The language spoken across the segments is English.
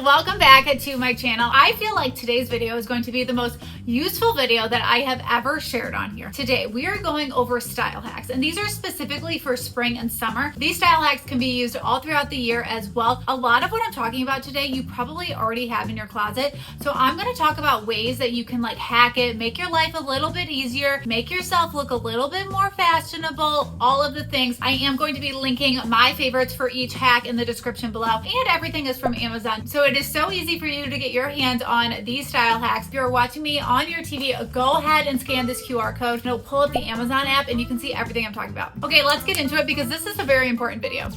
welcome back to my channel. I feel like today's video is going to be the most useful video that I have ever shared on here. Today, we are going over style hacks, and these are specifically for spring and summer. These style hacks can be used all throughout the year as well. A lot of what I'm talking about today, you probably already have in your closet. So I'm going to talk about ways that you can like hack it, make your life a little bit easier, make yourself look a little bit more fashionable, all of the things. I am going to be linking my favorites for each hack in the description below, and everything is from Amazon. So it is so easy for you to get your hands on these style hacks. If you're watching me on your TV, go ahead and scan this QR code. And it'll pull up the Amazon app and you can see everything I'm talking about. Okay, let's get into it because this is a very important video.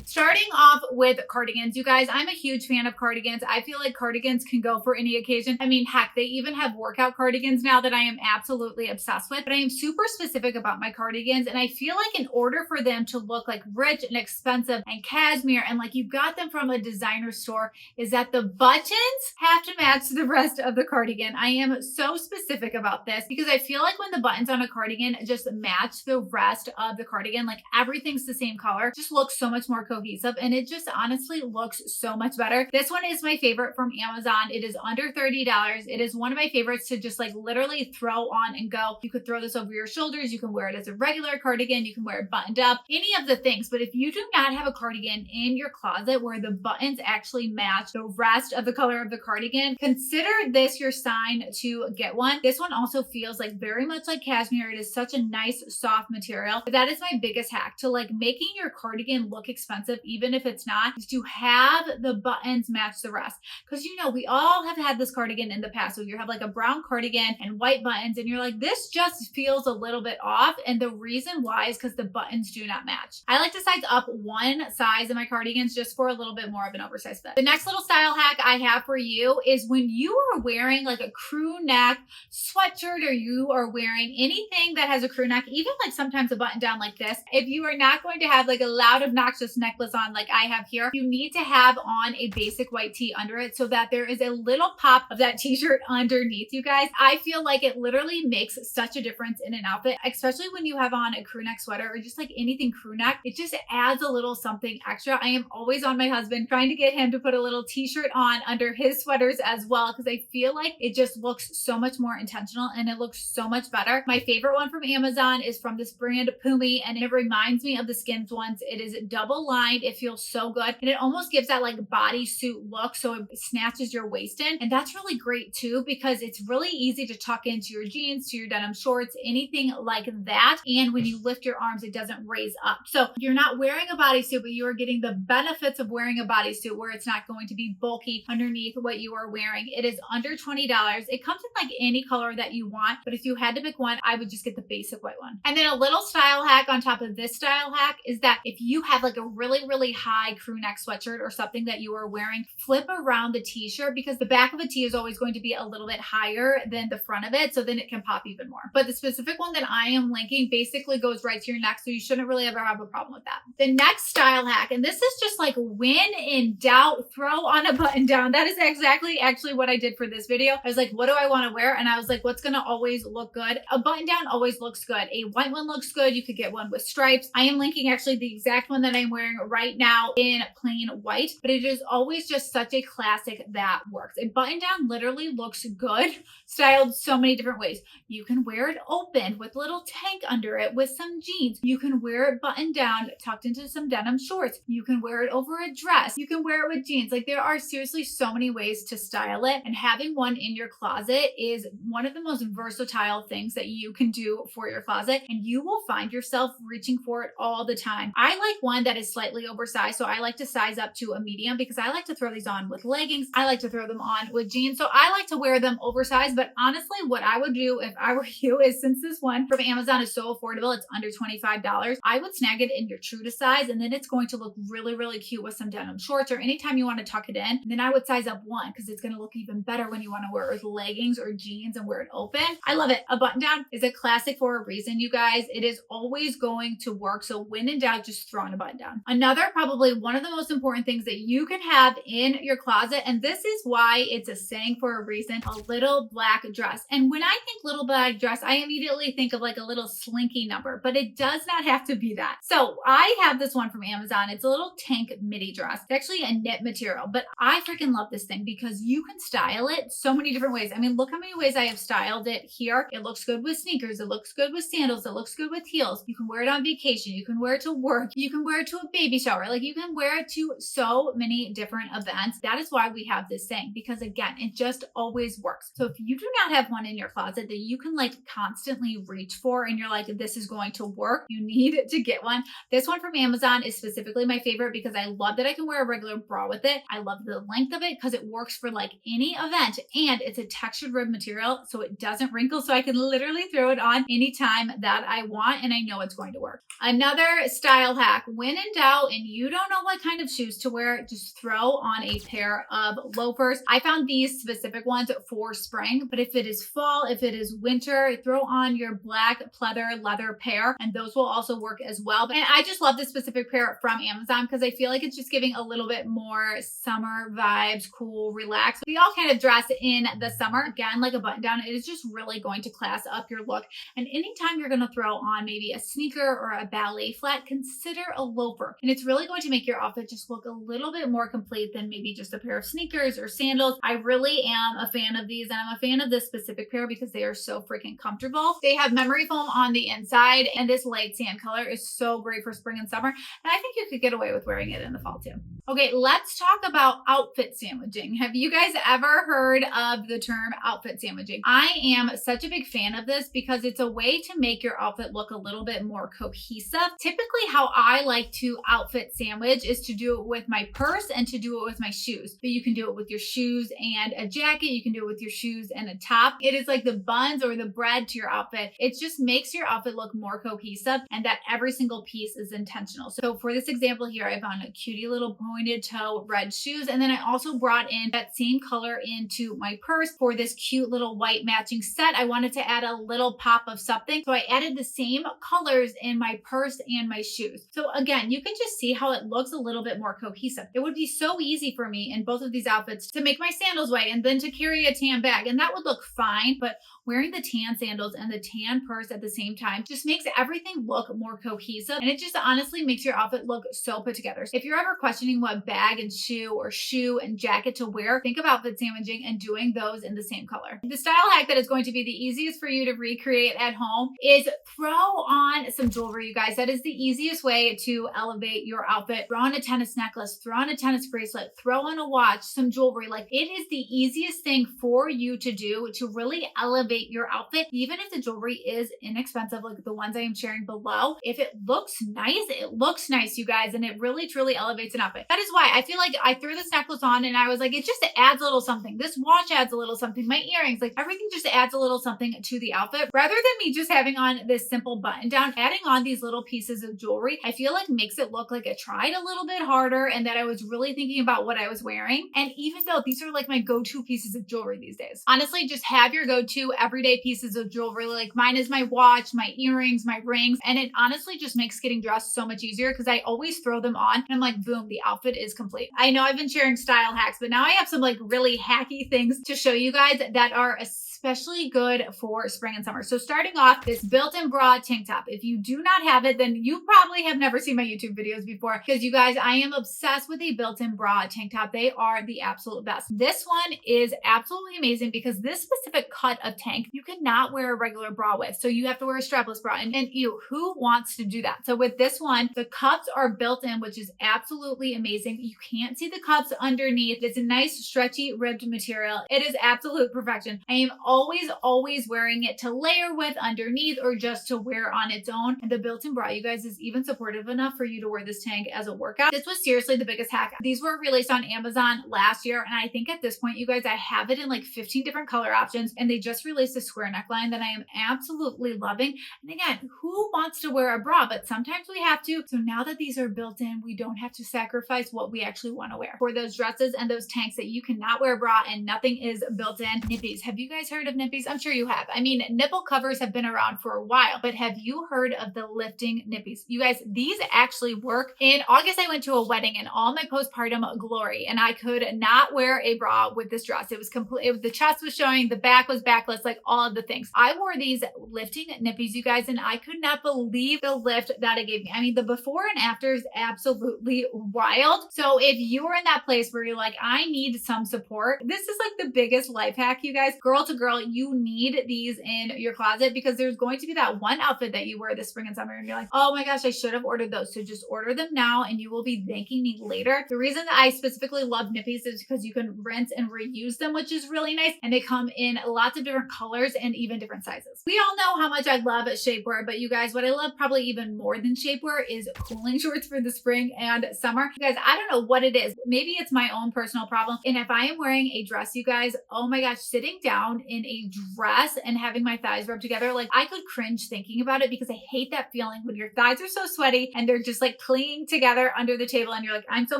Starting off with cardigans, you guys, I'm a huge fan of cardigans. I feel like cardigans can go for any occasion. I mean, heck, they even have workout cardigans now that I am absolutely obsessed with, but I am super specific about my cardigans. And I feel like in order for them to look like rich and expensive and cashmere and like you got them from a designer store, is that the buttons have to match the rest of the cardigan. I am so specific about this because I feel like when the buttons on a cardigan just match the rest of the cardigan, like everything's the same color, just looks so much more cohesive. And it just honestly looks so much better. This one is my favorite from Amazon. It is under $30. It is one of my favorites to just like literally throw on and go. You could throw this over your shoulders. You can wear it as a regular cardigan. You can wear it buttoned up, any of the things. But if you do not have a cardigan in your closet where the buttons actually match the rest of the color of the cardigan, consider this your sign to get one. This one also feels like very much like cashmere. It is such a nice soft material. But that is my biggest hack to like making your cardigan look expensive, even if it's not, is to have the buttons match the rest. Because you know, we all have had this cardigan in the past. So you have like a brown cardigan and white buttons and you're like, this just feels a little bit off. And the reason why is because the buttons do not match. I like to size up one size in my cardigans just for a little bit more of an oversized fit. The next little style hack I have for you is when you are wearing like a crew neck sweatshirt or you are wearing anything that has a crew neck, even like sometimes a button down like this, if you are not going to have like a loud obnoxious necklace on like I have here, you need to have on a basic white tee under it so that there is a little pop of that t-shirt underneath, you guys. I feel like it literally makes such a difference in an outfit, especially when you have on a crew neck sweater or just like anything crew neck. It just adds a little something extra. I am always on my husband trying to get him to put a little t-shirt on under his sweaters as well because I feel like it just looks so much more intentional and it looks so much better. My favorite one from Amazon is from this brand Pumi, and it reminds me of the Skims ones. It is double lined. It feels so good, and it almost gives that like bodysuit look, so it snatches your waist in, and that's really great too because it's really easy to tuck into your jeans, to your denim shorts, anything like that. And when you lift your arms, it doesn't raise up, so you're not wearing a bodysuit, but you are getting the benefits of wearing a bodysuit where it's not going to be bulky underneath what you are wearing. It is under $20. It comes in like any color that you want, but if you had to pick one, I would just get the basic white one. And then a little style hack on top of this style hack is that if you have like a really high crew neck sweatshirt or something that you are wearing, flip around the t-shirt because the back of a tee is always going to be a little bit higher than the front of it, so then it can pop even more. But the specific one that I am linking basically goes right to your neck, so you shouldn't really ever have a problem with that. The next style hack, and this is just like when in doubt, throw on a button down. That is exactly actually what I did for this video. I was like, what do I want to wear? And I was like, what's gonna always look good? A button down always looks good. A white one looks good. You could get one with stripes. I am linking actually the exact one that I'm wearing right now in plain white, but it is always just such a classic that works. A button down literally looks good, styled so many different ways. You can wear it open with a little tank under it with some jeans. You can wear it buttoned down, tucked into some denim shorts. You can wear it over a dress. You can wear it with jeans. Like there are seriously so many ways to style it, and having one in your closet is one of the most versatile things that you can do for your closet, and you will find yourself reaching for it all the time. I like one that is slightly oversized, so I like to size up to a medium because I like to throw these on with leggings. I like to throw them on with jeans, so I like to wear them oversized. But honestly, what I would do if I were you is, since this one from Amazon is so affordable, it's under $25, I would snag it in your true to size, and then it's going to look really cute with some denim shorts or anytime you want to tuck it in. And then I would size up one because it's going to look even better when you want to wear it with leggings or jeans and wear it open. I love it. A button down is a classic for a reason, you guys. It is always going to work, so when in doubt, just throw on a button down. Another probably one one of the most important things that you can have in your closet, and this is why it's a saying for a reason, a little black dress. And when I think little black dress, I immediately think of like a little slinky number, but it does not have to be that. So I have this one from Amazon. It's a little tank midi dress. It's actually a knit material, but I freaking love this thing because you can style it so many different ways. I mean, look how many ways I have styled it here. It looks good with sneakers. It looks good with sandals. It looks good with heels. You can wear it on vacation. You can wear it to work. You can wear it to a baby shower. Like you can wear it to so many different events. That is why we have this thing, because again, it just always works. So if you do not have one in your closet that you can like constantly reach for and you're like, this is going to work, you need to get one. This one from Amazon is specifically my favorite because I love that I can wear a regular bra with it. I love the length of it because it works for like any event, and it's a textured rib material so it doesn't wrinkle, so I can literally throw it on anytime that I want and I know it's going to work. Another style hack, when in doubt and you don't know what kind of shoes to wear, just throw on a pair of loafers. I found these specific ones for spring, but if it is fall, if it is winter, throw on your black pleather leather pair and those will also work as well. And I just love this specific pair from Amazon because I feel like it's just giving a little bit more summer vibes, cool, relaxed. We all kind of dress in the summer. Again, like a button down, it is just really going to class up your look. And anytime you're going to throw on maybe a sneaker or a ballet flat, consider a loafer. And it's really going to make your outfit just look a little bit more complete than maybe just a pair of sneakers or sandals. I really am a fan of these, and I'm a fan of this specific pair because they are so freaking comfortable. They have memory foam on the inside, and this light sand color is so great for spring and summer. And I think you could get away with wearing it in the fall too. Okay, let's talk about outfit sandwiching. Have you guys ever heard of the term outfit sandwiching? I am such a big fan of this because it's a way to make your outfit look a little bit more cohesive. Typically how I like to outfit sandwich is to do it with my purse and to do it with my shoes. But you can do it with your shoes and a jacket. You can do it with your shoes and a top. It is like the buns or the bread to your outfit. It just makes your outfit look more cohesive and that every single piece is intentional. So for this example here, I found a cutie little pointed toe red shoes. And then I also brought in that same color into my purse for this cute little white matching set. I wanted to add a little pop of something. So I added the same colors in my purse and my shoes. So again, you can just see how it looks a little bit more cohesive. It would be so easy for me in both of these outfits to make my sandals white and then to carry a tan bag, and that would look fine, but wearing the tan sandals and the tan purse at the same time just makes everything look more cohesive, and it just honestly makes your outfit look so put together. If you're ever questioning what bag and shoe or shoe and jacket to wear, think of outfit sandwiching and doing those in the same color. The style hack that is going to be the easiest for you to recreate at home is throw on some jewelry, you guys. That is the easiest way to elevate your outfit. Throw on a tennis necklace, throw on a tennis bracelet, throw on a watch, some jewelry. Like, it is the easiest thing for you to do to really elevate your outfit. Even if the jewelry is inexpensive, like the ones I am sharing below, if it looks nice, you guys, and it really truly elevates an outfit. That is why I feel like I threw this necklace on and I was like, it just adds a little something. This watch adds a little something. My earrings, like everything just adds a little something to the outfit. Rather than me just having on this simple button down, adding on these little pieces of jewelry, I feel like makes it look like I tried a little bit harder and that I was really thinking about what I was wearing. And even though these are like my go-to pieces of jewelry these days, honestly, just have your go-to everyday pieces of jewelry. Like mine is my watch, my earrings, my rings, and it honestly just makes getting dressed so much easier because I always throw them on and I'm like, boom, the outfit is complete. I know I've been sharing style hacks, but now I have some like really hacky things to show you guys that are especially good for spring and summer. So starting off, this built-in bra tank top. If you do not have it, then you probably have never seen my YouTube videos before, because you guys, I am obsessed with a built-in bra tank top. They are the absolute best. This one is absolutely amazing because this specific cut of tank, you cannot wear a regular bra with. So you have to wear a strapless bra, and ew, who wants to do that? So with this one, the cups are built in, which is absolutely amazing. You can't see the cups underneath. It's a nice stretchy ribbed material. It is absolute perfection. I am always wearing it to layer with underneath or just to wear on its own. And the built-in bra, you guys, is even supportive enough for you to wear this tank as a workout. This was seriously the biggest hack. These were released on Amazon last year, and I think at this point, you guys, I have it in like 15 different color options, and they just released a square neckline that I am absolutely loving. And again, who wants to wear a bra? But sometimes we have to. So now that these are built in, we don't have to sacrifice what we actually want to wear. For those dresses and those tanks that you cannot wear a bra and nothing is built in, nippies. Have you guys heard alternative nippies? I'm sure you have. I mean, nipple covers have been around for a while, but have you heard of the lifting nippies? You guys, these actually work. In August, I went to a wedding in all my postpartum glory, and I could not wear a bra with this dress. It was complete. The chest was showing, the back was backless, like all of the things. I wore these lifting nippies, you guys, and I could not believe the lift that it gave me. I mean, the before and after is absolutely wild. So if you're in that place where you're like, I need some support, this is like the biggest life hack, you guys. Girl to girl, you need these in your closet because there's going to be that one outfit that you wear this spring and summer and you're like, oh my gosh, I should have ordered those. So just order them now and you will be thanking me later. The reason that I specifically love nippies is because you can rinse and reuse them, which is really nice. And they come in lots of different colors and even different sizes. We all know how much I love shapewear, but you guys, what I love probably even more than shapewear is cooling shorts for the spring and summer. You guys, I don't know what it is. Maybe it's my own personal problem. And if I am wearing a dress, you guys, oh my gosh, sitting down in a dress and having my thighs rubbed together, like I could cringe thinking about it because I hate that feeling when your thighs are so sweaty and they're just like clinging together under the table and you're like, I'm so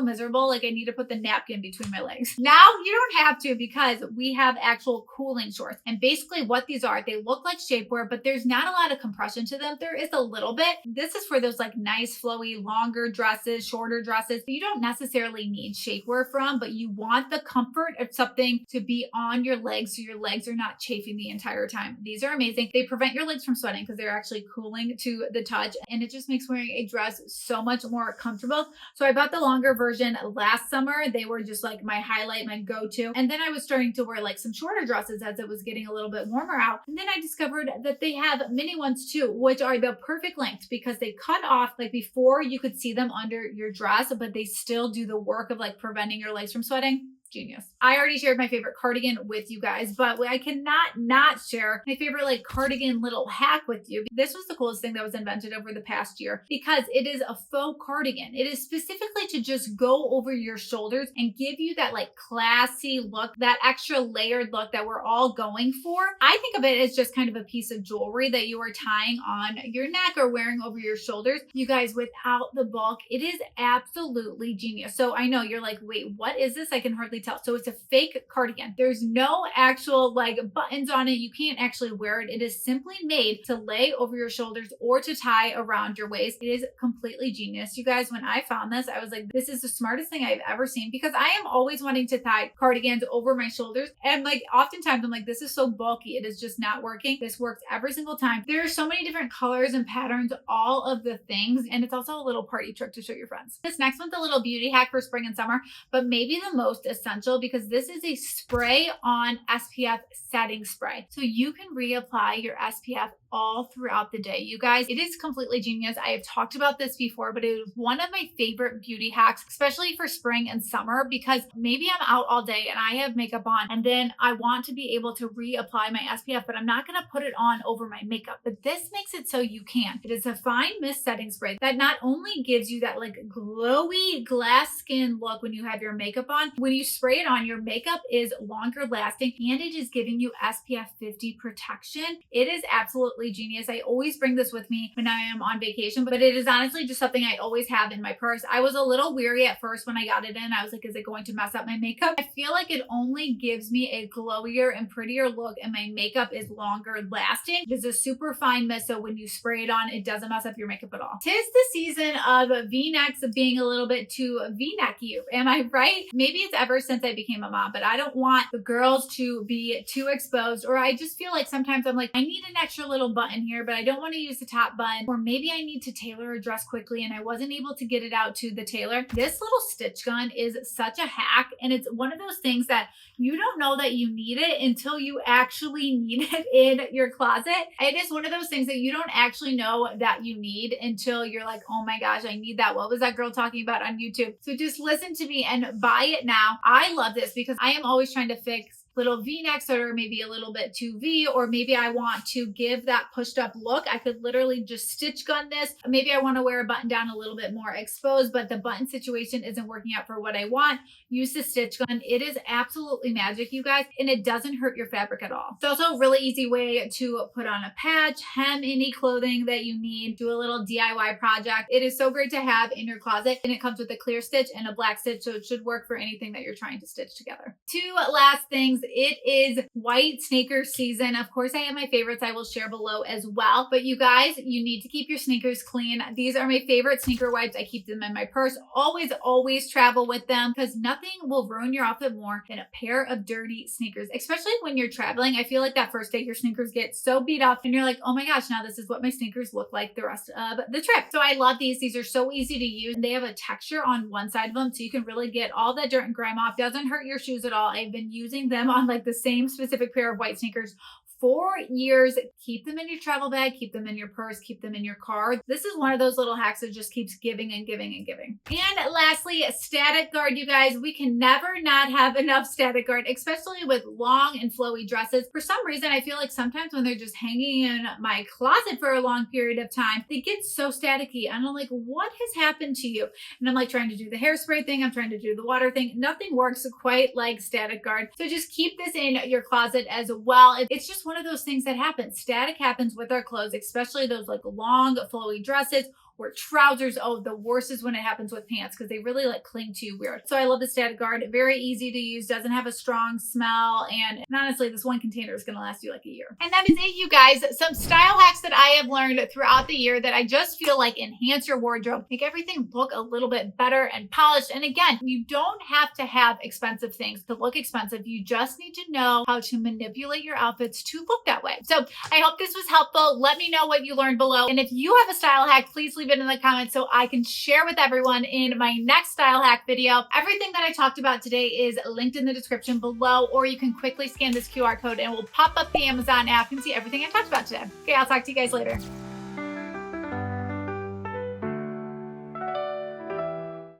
miserable. Like I need to put the napkin between my legs. Now you don't have to because we have actual cooling shorts. And basically what these are, they look like shapewear, but there's not a lot of compression to them. There is a little bit. This is for those like nice, flowy, longer dresses, shorter dresses that you don't necessarily need shapewear from, but you want the comfort of something to be on your legs so your legs are not chafing the entire time. These are amazing. They prevent your legs from sweating because they're actually cooling to the touch, and it just makes wearing a dress so much more comfortable. So I bought the longer version last summer. They were just like my highlight, my go-to. And then I was starting to wear like some shorter dresses as it was getting a little bit warmer out. And then I discovered that they have mini ones too, which are the perfect length because they cut off like before you could see them under your dress, but they still do the work of like preventing your legs from sweating. Genius. I already shared my favorite cardigan with you guys, but I cannot not share my favorite like cardigan little hack with you. This was the coolest thing that was invented over the past year because it is a faux cardigan. It is specifically to just go over your shoulders and give you that like classy look, that extra layered look that we're all going for. I think of it as just kind of a piece of jewelry that you are tying on your neck or wearing over your shoulders. You guys, without the bulk, it is absolutely genius. So I know you're like, wait, what is this? I can hardly tell. So it's a fake cardigan. There's no actual like buttons on it. You can't actually wear it. It is simply made to lay over your shoulders or to tie around your waist. It is completely genius. You guys, when I found this, I was like, this is the smartest thing I've ever seen because I am always wanting to tie cardigans over my shoulders. And like oftentimes I'm like, this is so bulky. It is just not working. This works every single time. There are so many different colors and patterns, all of the things. And it's also a little party trick to show your friends. This next one's a little beauty hack for spring and summer, but maybe the most essential because this is a spray on SPF setting spray. So you can reapply your SPF all throughout the day. You guys, it is completely genius. I have talked about this before, but it is one of my favorite beauty hacks, especially for spring and summer, because maybe I'm out all day and I have makeup on and then I want to be able to reapply my SPF, but I'm not going to put it on over my makeup. But this makes it so you can. It is a fine mist setting spray that not only gives you that like glowy glass skin look when you have your makeup on, when you spray it on, your makeup is longer lasting and it is giving you SPF 50 protection. It is absolutely genius. I always bring this with me when I am on vacation, but it is honestly just something I always have in my purse. I was a little weary at first when I got it in. I was like, is it going to mess up my makeup? I feel like it only gives me a glowier and prettier look and my makeup is longer lasting. It is a super fine mist, so when you spray it on, it doesn't mess up your makeup at all. 'Tis the season of V-necks being a little bit too V-necky. Am I right? Maybe it's ever since I became a mom, but I don't want the girls to be too exposed, or I just feel like sometimes I'm like, I need an extra little button here, but I don't want to use the top button, or maybe I need to tailor a dress quickly and I wasn't able to get it out to the tailor. This little stitch gun is such a hack, and it's one of those things that you don't know that you need it until you actually need it in your closet. It is one of those things that you don't actually know that you need until you're like, oh my gosh, I need that. What was that girl talking about on YouTube? So just listen to me and buy it now. I love this because I am always trying to fix little V-necks that are maybe a little bit too V, or maybe I want to give that pushed up look. I could literally just stitch gun this. Maybe I want to wear a button down a little bit more exposed, but the button situation isn't working out for what I want. Use the stitch gun. It is absolutely magic, you guys, and it doesn't hurt your fabric at all. It's also a really easy way to put on a patch, hem any clothing that you need, do a little DIY project. It is so great to have in your closet, and it comes with a clear stitch and a black stitch, so it should work for anything that you're trying to stitch together. Two last things it is white sneaker season. Of course, I have my favorites I will share below as well. But you guys, you need to keep your sneakers clean. These are my favorite sneaker wipes. I keep them in my purse. Always travel with them because nothing will ruin your outfit more than a pair of dirty sneakers, especially when you're traveling. I feel like that first day your sneakers get so beat up and you're like, oh my gosh, now this is what my sneakers look like the rest of the trip. So I love these. These are so easy to use. They have a texture on one side of them so you can really get all that dirt and grime off. Doesn't hurt your shoes at all. I've been using them on like the same specific pair of white sneakers for years. Keep them in your travel bag, keep them in your purse, keep them in your car. This is one of those little hacks that just keeps giving and giving and giving. And lastly, static guard, you guys. We can never not have enough static guard, especially with long and flowy dresses. For some reason, I feel like sometimes when they're just hanging in my closet for a long period of time, they get so staticky. And I'm like, what has happened to you? And I'm like trying to do the hairspray thing. I'm trying to do the water thing. Nothing works quite like static guard. So just keep this in your closet as well. It's just one of those things that happens. Static happens with our clothes, especially those like long flowy dresses or trousers. Oh, the worst is when it happens with pants because they really like cling to you weird. So I love the static guard. Very easy to use, doesn't have a strong smell, and honestly, this one container is going to last you like a year. And that is it, you guys. Some style hacks that I have learned throughout the year that I just feel like enhance your wardrobe, make everything look a little bit better and polished. And again, you don't have to have expensive things to look expensive. You just need to know how to manipulate your outfits to look that way. So I hope this was helpful. Let me know what you learned below. And if you have a style hack, please leave it in the comments so I can share with everyone in my next style hack video. Everything that I talked about today is linked in the description below, or you can quickly scan this QR code and it will pop up the Amazon app and see everything I talked about today. Okay, I'll talk to you guys later.